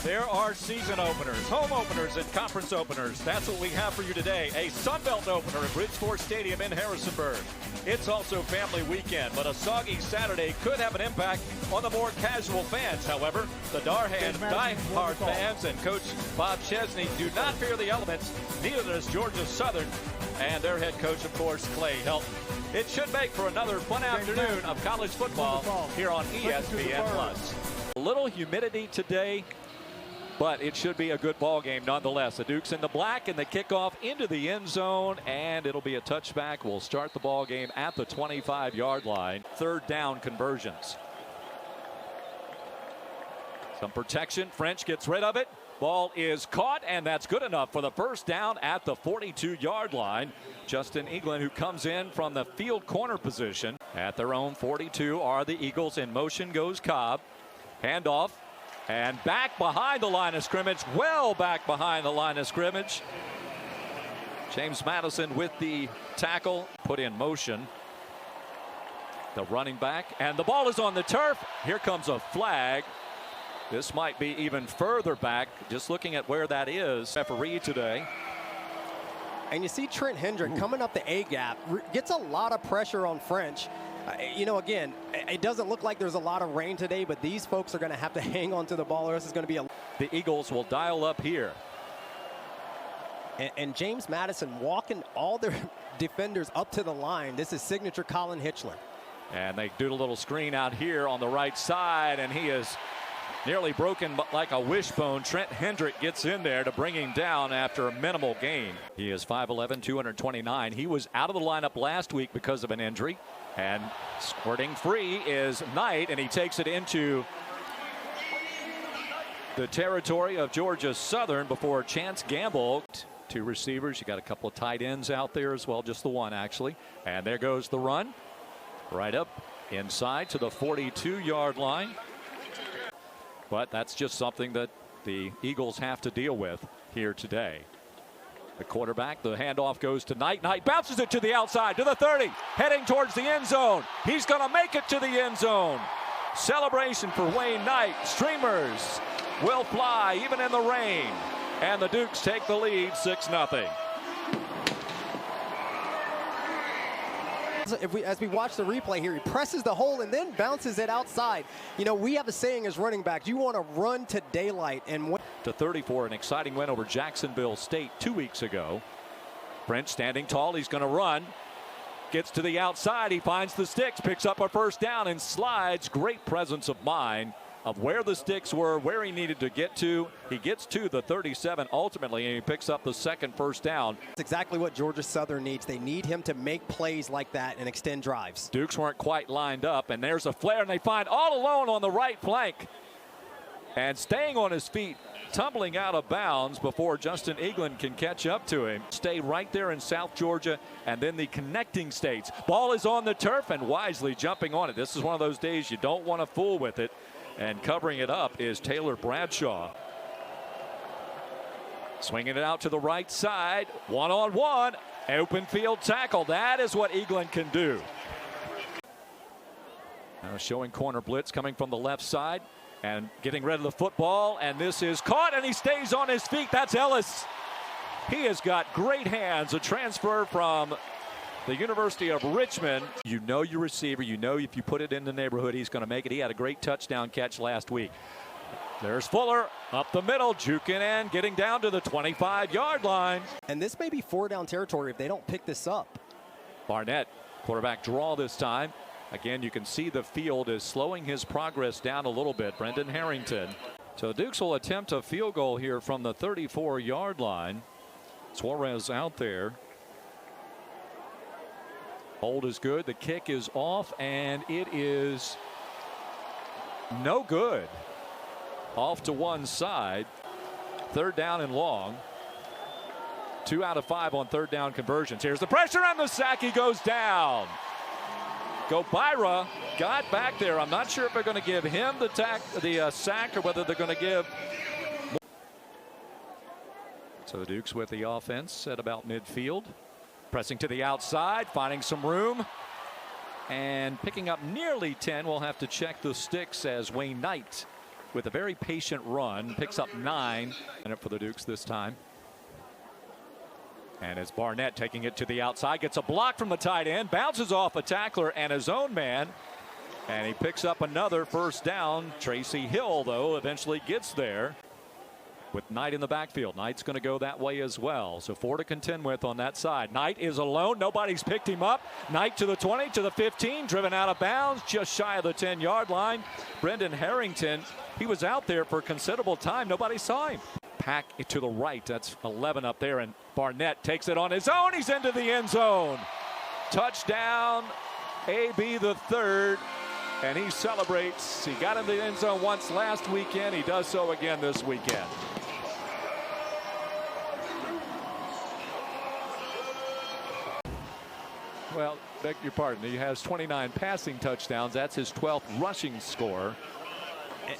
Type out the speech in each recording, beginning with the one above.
There are season openers, home openers, and conference openers. That's what we have for you today. A Sunbelt opener at Bridgeport Stadium in Harrisonburg. It's also family weekend, but a soggy Saturday could have an impact on the more casual fans. However, the Darhan die-hard fans and Coach Bob Chesney do not fear the elements. Neither does Georgia Southern and their head coach, of course, Clay Helton. It should make for another fun afternoon of college football here on ESPN+. A little humidity today, but it should be a good ball game nonetheless. The Dukes in the black and the kickoff into the end zone, and it'll be a touchback. We'll start the ball game at the 25-yard line. Third down conversions. Some protection. French gets rid of it. Ball is caught, and that's good enough for the first down at the 42-yard line. Justin England, who comes in from the field corner position. At their own 42 are the Eagles. In motion goes Cobb. Handoff. And back behind the line of scrimmage, well back behind the line of scrimmage. James Madison with the tackle, put in motion. The running back, and the ball is on the turf. Here comes a flag. This might be even further back, just looking at where that is. Referee today. And you see Trent Hendrick coming up the A-gap, gets a lot of pressure on French. You know, again, it doesn't look like there's a lot of rain today, but these folks are going to have to hang on to the ball, or else it's going to be a... The Eagles will dial up here. And James Madison walking all their defenders up to the line. This is signature Colin Hitchler. And they do a little screen out here on the right side, and he is nearly broken like a wishbone. Trent Hendrick gets in there to bring him down after a minimal gain. He is 5'11", 229. He was out of the lineup last week because of an injury. And squirting free is Knight, and he takes it into the territory of Georgia Southern before Chance Gamble. Two receivers. You got a couple of tight ends out there as well, just the one actually. And there goes the run. Right up inside to the 42-yard line. But that's just something that the Eagles have to deal with here today. The quarterback, the handoff goes to Knight. Knight bounces it to the outside, to the 30, heading towards the end zone. He's going to make it to the end zone. Celebration for Wayne Knight. Streamers will fly even in the rain. And the Dukes take the lead 6-0. As we watch the replay here, he presses the hole and then bounces it outside. You know, we have a saying as running backs, you want to run to daylight. And to 34, an exciting win over Jacksonville State 2 weeks ago. French standing tall, he's going to run. Gets to the outside, he finds the sticks, picks up a first down and slides. Great presence of mind of where the sticks were, where he needed to get to. He gets to the 37 ultimately, and he picks up the second first down. That's exactly what Georgia Southern needs. They need him to make plays like that and extend drives. Dukes weren't quite lined up, and there's a flare, and they find all alone on the right flank. And staying on his feet, tumbling out of bounds before Justin England can catch up to him. Stay right there in South Georgia and then the connecting states. Ball is on the turf and wisely jumping on it. This is one of those days you don't want to fool with it. And covering it up is Taylor Bradshaw. Swinging it out to the right side. One-on-one. Open field tackle. That is what England can do. Now showing corner blitz coming from the left side. And getting rid of the football, and this is caught, and he stays on his feet. That's Ellis. He has got great hands. A transfer from the University of Richmond. You know your receiver. You know if you put it in the neighborhood, he's going to make it. He had a great touchdown catch last week. There's Fuller up the middle, juking and getting down to the 25-yard line. And this may be four-down territory if they don't pick this up. Barnett, quarterback draw this time. Again, you can see the field is slowing his progress down a little bit. Brendan Harrington. So Dukes will attempt a field goal here from the 34-yard line. Suarez out there. Hold is good. The kick is off, and it is no good. Off to one side. Third down and long. 2 out of 5 on third down conversions. Here's the pressure on the sack. He goes down. Gobira got back there. I'm not sure if they're going to give him the sack or whether they're going to give. So the Dukes with the offense at about midfield. Pressing to the outside, finding some room. And picking up nearly 10. We'll have to check the sticks as Wayne Knight with a very patient run, picks up 9 for the Dukes this time. And it's Barnett taking it to the outside, gets a block from the tight end, bounces off a tackler and his own man, and he picks up another first down. Tracy Hill, though, eventually gets there with Knight in the backfield. Knight's going to go that way as well. So 4 to contend with on that side. Knight is alone. Nobody's picked him up. Knight to the 20, to the 15, driven out of bounds, just shy of the 10-yard line. Brendan Harrington, he was out there for considerable time. Nobody saw him. Pack to the right. That's 11 up there, and Barnett takes it on his own. He's into the end zone. Touchdown, AB the third. And he celebrates. He got in the end zone once last weekend. He does so again this weekend. Well, beg your pardon. He has 29 passing touchdowns. That's his 12th rushing score.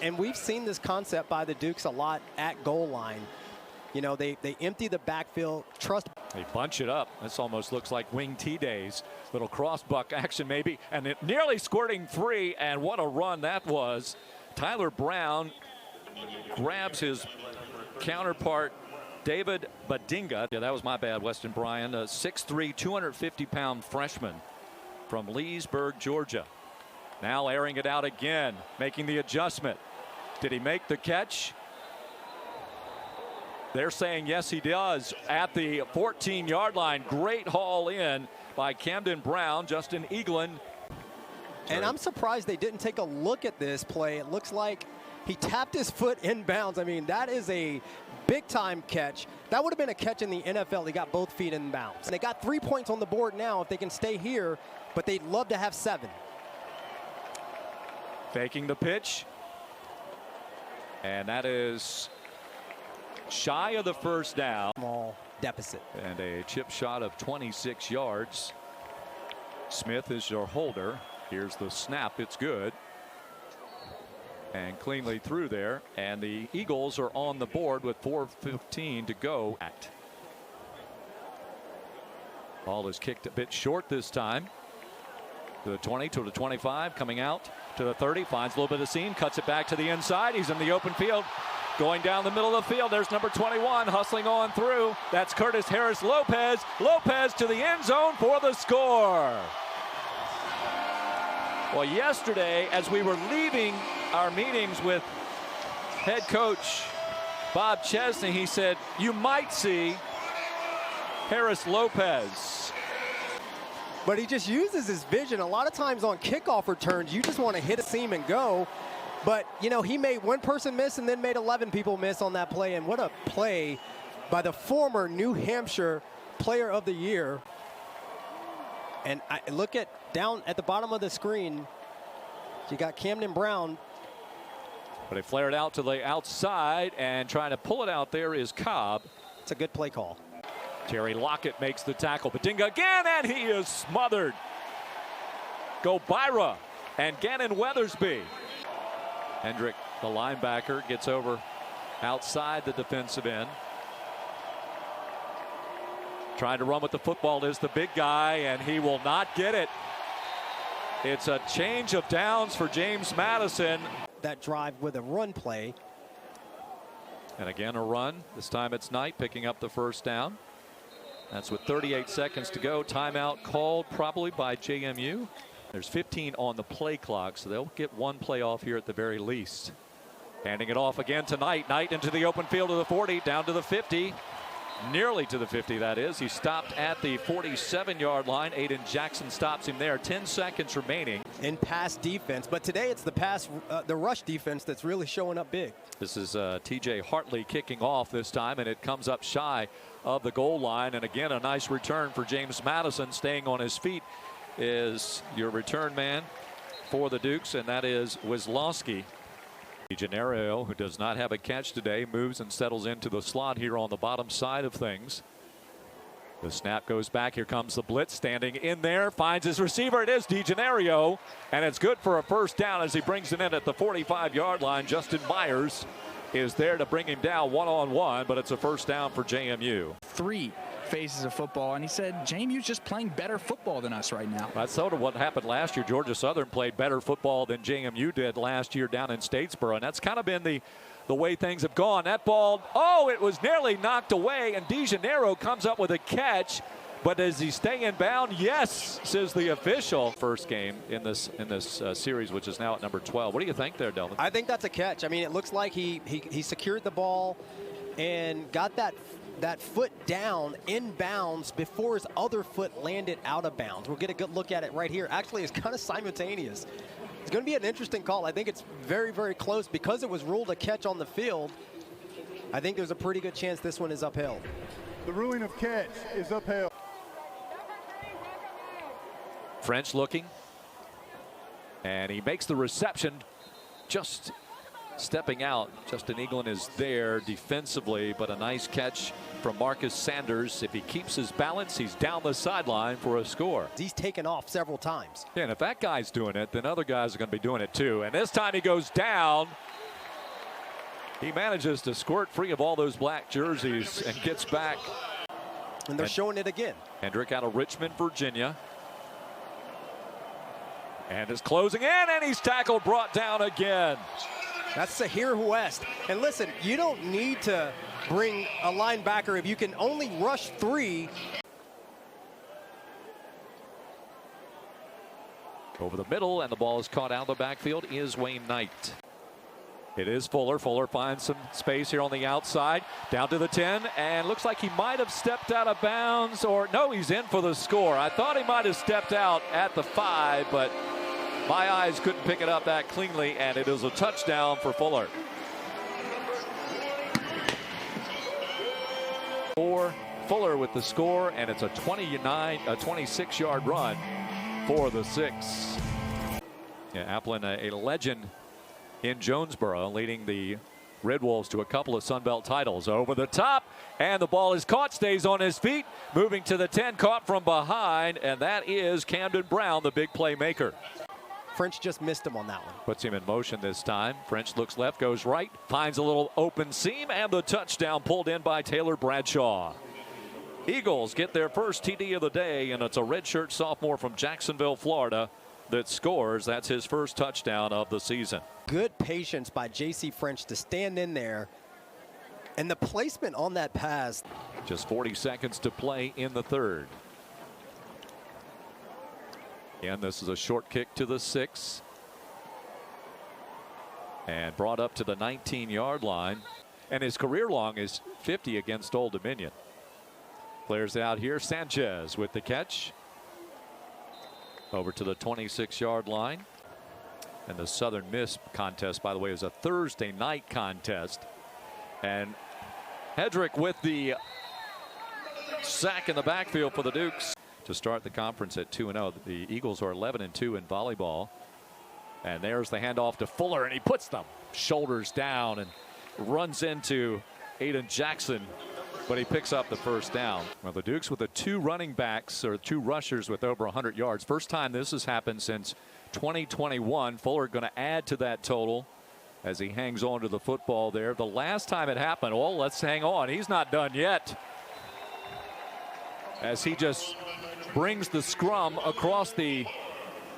And we've seen this concept by the Dukes a lot at goal line. You know, they empty the backfield, trust. They bunch it up. This almost looks like wing T days. Little cross buck action maybe. And it nearly squirting free. And what a run that was. Tyler Brown grabs his counterpart, David Badinga. Yeah, that was my bad, Weston Bryan. A 6'3", 250-pound freshman from Leesburg, Georgia. Now airing it out again, making the adjustment. Did he make the catch? They're saying yes, he does at the 14-yard line. Great haul in by Camden Brown, Justin Eaglin. And I'm surprised they didn't take a look at this play. It looks like he tapped his foot inbounds. I mean, that is a big-time catch. That would have been a catch in the NFL. He got both feet in bounds. And they got 3 points on the board now if they can stay here, but they'd love to have 7. Faking the pitch. And that is shy of the first down. Small deficit. And a chip shot of 26 yards. Smith is your holder. Here's the snap. It's good. And cleanly through there. And the Eagles are on the board with 4:15 to go. Ball is kicked a bit short this time. To the 20, to the 25, coming out to the 30, finds a little bit of seam, cuts it back to the inside. He's in the open field, going down the middle of the field. There's number 21 hustling on through. That's Curtis Harris Lopez. Lopez to the end zone for the score. Well, yesterday, as we were leaving our meetings with head coach Bob Chesney, he said, you might see Harris Lopez. But he just uses his vision. A lot of times on kickoff returns, you just want to hit a seam and go. But, you know, he made one person miss and then made 11 people miss on that play. And what a play by the former New Hampshire Player of the Year. And I look at down at the bottom of the screen, you got Camden Brown. But they flared out to the outside, and trying to pull it out there is Cobb. It's a good play call. Terry Lockett makes the tackle. Badinga again, and he is smothered. Go Byra and Gannon Weathersby. Hendrick, the linebacker, gets over outside the defensive end. Trying to run with the football is the big guy, and he will not get it. It's a change of downs for James Madison. That drive with a run play. And again a run. This time it's Knight picking up the first down. That's with 38 seconds to go. Timeout called probably by JMU. There's 15 on the play clock, so they'll get one play off here at the very least. Handing it off again to Knight. Knight into the open field to the 40, down to the 50. Nearly to the 50, that is. He stopped at the 47-yard line. Aiden Jackson stops him there. 10 seconds remaining. In pass defense, but today it's the rush defense that's really showing up big. This is TJ Hartley kicking off this time, and it comes up shy of the goal line. And again, a nice return for James Madison. Staying on his feet is your return man for the Dukes, and that is Wisłowski. Gennaro, who does not have a catch today, moves and settles into the slot here on the bottom side of things. The snap goes back. Here comes the blitz, standing in there, finds his receiver. It is DeGenario, and it's good for a first down as he brings it in at the 45-yard line. Justin Myers is there to bring him down one-on-one, but it's a first down for JMU. 3 phases of football, and he said JMU's just playing better football than us right now. That's sort of what happened last year. Georgia Southern played better football than JMU did last year down in Statesboro, and that's kind of been the way things have gone. That ball, oh, it was nearly knocked away, and DeJaneiro comes up with a catch. But does he stay in bound? Yes, says the official. First game in this series, which is now at number 12. What do you think there, Delvin? I think that's a catch. I mean, it looks like he secured the ball and got that foot down in bounds before his other foot landed out of bounds. We'll get a good look at it right here. Actually, it's kind of simultaneous. It's going to be an interesting call. I think it's very, very close. Because it was ruled a catch on the field, I think there's a pretty good chance this one is upheld. The ruling of catch is upheld. French looking, and he makes the reception, just stepping out. Justin Eaglin is there defensively, but a nice catch from Marcus Sanders. If he keeps his balance, he's down the sideline for a score. He's taken off several times. Yeah, and if that guy's doing it, then other guys are going to be doing it too. And this time he goes down. He manages to squirt free of all those black jerseys and gets back. And they're showing it again. Hendrick out of Richmond, Virginia. And is closing in, and he's tackled, brought down again. That's Sahir West. And listen, you don't need to bring a linebacker if you can only rush 3. Over the middle, and the ball is caught out of the backfield is Wayne Knight. It is Fuller. Fuller finds some space here on the outside. Down to the 10, and looks like he might have stepped out of bounds, or no, he's in for the score. I thought he might have stepped out at the 5, but my eyes couldn't pick it up that cleanly, and it is a touchdown for Fuller. For Fuller with the score, and it's a 26-yard run for the 6. Yeah, Applin, a legend in Jonesboro, leading the Red Wolves to a couple of Sun Belt titles. Over the top, and the ball is caught, stays on his feet, moving to the 10, caught from behind, and that is Camden Brown, the big playmaker. French just missed him on that one. Puts him in motion this time. French looks left, goes right, finds a little open seam, and the touchdown pulled in by Taylor Bradshaw. Eagles get their first TD of the day, and it's a redshirt sophomore from Jacksonville, Florida, that scores. That's his first touchdown of the season. Good patience by J.C. French to stand in there, and the placement on that pass. Just 40 seconds to play in the third. And this is a short kick to the 6. And brought up to the 19-yard line. And his career long is 50 against Old Dominion. Clears out here. Sanchez with the catch. Over to the 26-yard line. And the Southern Miss contest, by the way, is a Thursday night contest. And Hedrick with the sack in the backfield for the Dukes to start the conference at 2-0. The Eagles are 11-2 in volleyball. And there's the handoff to Fuller, and he puts the shoulders down and runs into Aiden Jackson, but he picks up the first down. Well, the Dukes with the 2 running backs, or 2 rushers with over 100 yards. First time this has happened since 2021. Fuller going to add to that total as he hangs on to the football there. The last time it happened, well, let's hang on. He's not done yet, as he just brings the scrum across the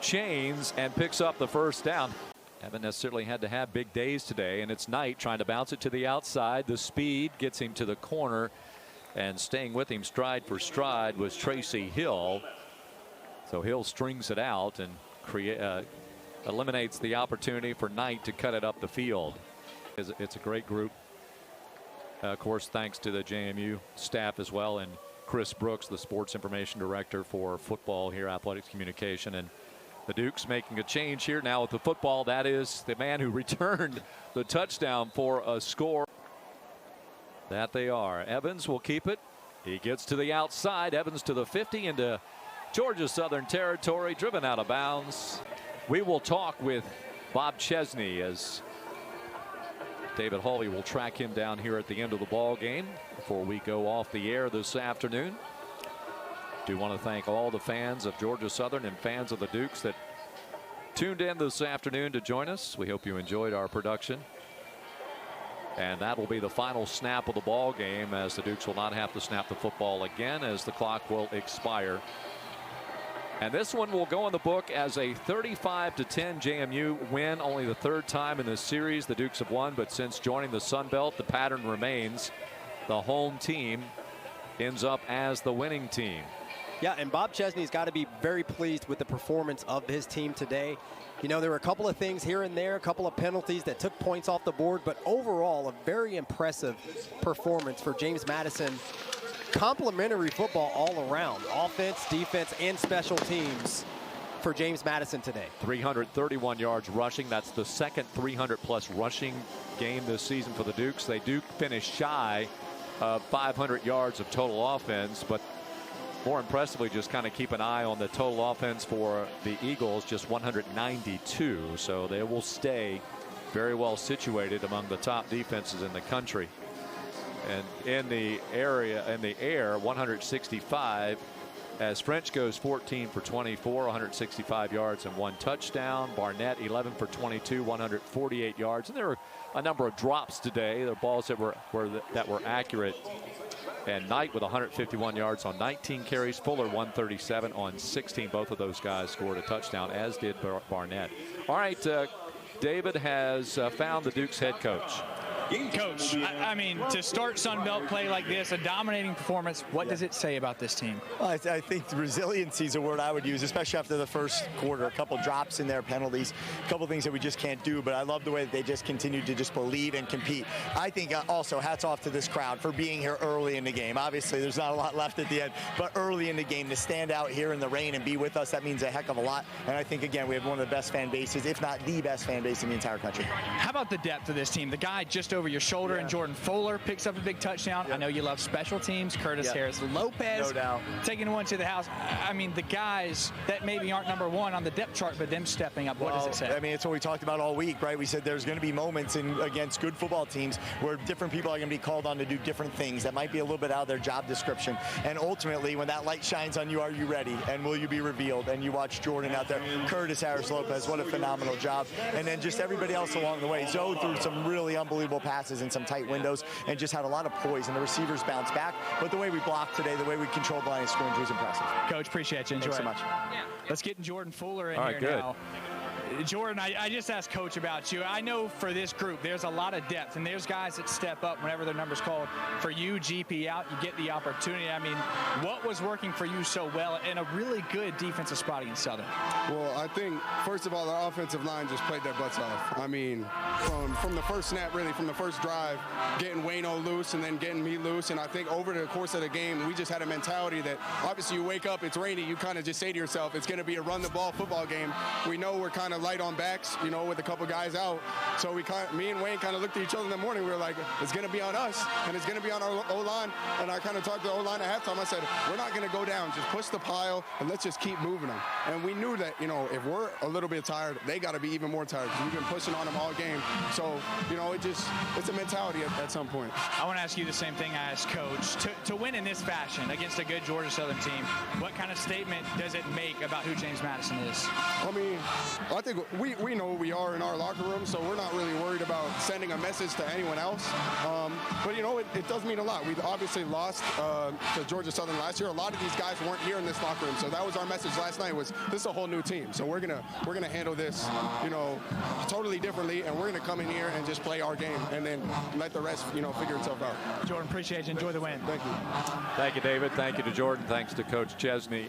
chains and picks up the first down. Haven't necessarily had to have big days today, and it's Knight trying to bounce it to the outside. The speed gets him to the corner, and staying with him stride for stride was Tracy Hill. So Hill strings it out and eliminates the opportunity for Knight to cut it up the field. It's a great group. Of course, thanks to the JMU staff as well, and Chris Brooks, the sports information director for football here, athletics communication. And the Dukes making a change here now with the football. That is the man who returned the touchdown for a score. That they are. Evans will keep it. He gets to the outside. Evans to the 50 into Georgia Southern territory, driven out of bounds. We will talk with Bob Chesney as David Hawley will track him down here at the end of the ball game before we go off the air this afternoon. Do want to thank all the fans of Georgia Southern and fans of the Dukes that tuned in this afternoon to join us. We hope you enjoyed our production. And that will be the final snap of the ball game, as the Dukes will not have to snap the football again as the clock will expire. And this one will go in the book as a 35-10 JMU win. Only the third time in this series the Dukes have won, but since joining the Sun Belt, the pattern remains. The home team ends up as the winning team. Yeah, and Bob Chesney's got to be very pleased with the performance of his team today. You know, there were a couple of things here and there, a couple of penalties that took points off the board, but overall a very impressive performance for James Madison. Complimentary football all around, offense, defense, and special teams for James Madison today. 331 yards rushing. That's the second 300-plus rushing game this season for the Dukes. They do finish shy of 500 yards of total offense, but more impressively, just kind of keep an eye on the total offense for the Eagles, just 192. So they will stay very well situated among the top defenses in the country. And in the air, 165, as French goes 14 for 24, 165 yards and 1 touchdown. Barnett 11 for 22, 148 yards. And there were a number of drops today. The balls that were accurate. And Knight with 151 yards on 19 carries. Fuller 137 on 16. Both of those guys scored a touchdown, as did Barnett. All right, David has found the Dukes head coach. Coach, I mean, to start Sun Belt play like this, a dominating performance, what does it say about this team? Well, I think resiliency is a word I would use, especially after the first quarter. A couple drops in there, penalties, a couple things that we just can't do. But I love the way that they just continued to just believe and compete. I think also hats off to this crowd for being here early in the game. Obviously, there's not a lot left at the end, but early in the game to stand out here in the rain and be with us, that means a heck of a lot. And I think, again, we have one of the best fan bases, if not the best fan base in the entire country. How about the depth of this team? The guy just over your shoulder, and Jordan Fuller picks up a big touchdown. I know you love special teams. Curtis Harris Lopez, no doubt, taking one to the house. I mean, the guys that maybe aren't number one on the depth chart, but them stepping up. What does it say? I mean, it's what we talked about all week, right? We said there's going to be moments against good football teams where different people are going to be called on to do different things that might be a little bit out of their job description. And ultimately, when that light shines on you, are you ready? And will you be revealed? And you watch Jordan out there. Curtis Harris Lopez, what a phenomenal job. And then just everybody else along the way. Zoe threw some really unbelievable passes in some tight windows and just had a lot of poise, and the receivers bounced back. But the way we blocked today, the way we controlled line of scrimmage was impressive. Coach, appreciate you. Enjoy. Thanks so much. Let's get Jordan Fuller in All right, here good. now. Jordan, I just asked Coach about you. I know for this group, there's a lot of depth, and there's guys that step up whenever their number's called. For you, GP out, you get the opportunity. I mean, what was working for you so well in a really good defensive spot against Southern? Well, I think, first of all, our offensive line just played their butts off. I mean, from the first snap, really, from the first drive, getting Wayno loose and then getting me loose. And I think over the course of the game, we just had a mentality that obviously you wake up, it's rainy, you kind of just say to yourself, it's going to be a run-the-ball football game. We know we're kind of light on backs, you know, with a couple guys out. So me and Wayne kind of looked at each other in the morning. We were like, it's going to be on us, and it's going to be on our O-line. And I kind of talked to the O-line at halftime. I said, we're not going to go down. Just push the pile, and let's just keep moving them. And we knew that, you know, if we're a little bit tired, they got to be even more tired because we've been pushing on them all game. So, you know, it's a mentality at some point. I want to ask you the same thing I asked Coach. To win in this fashion against a good Georgia Southern team, what kind of statement does it make about who James Madison is? I mean, I think we know who we are in our locker room, so we're not really worried about sending a message to anyone else. But, you know, it does mean a lot. We obviously lost to Georgia Southern last year. A lot of these guys weren't here in this locker room, so that was our message last night, was this is a whole new team. So we're gonna handle this, you know, totally differently, and we're gonna come in here and just play our game and then let the rest, you know, figure itself out. Jordan, appreciate you. Enjoy the win. Thank you. Thank you, David. Thank you to Jordan. Thanks to Coach Chesney.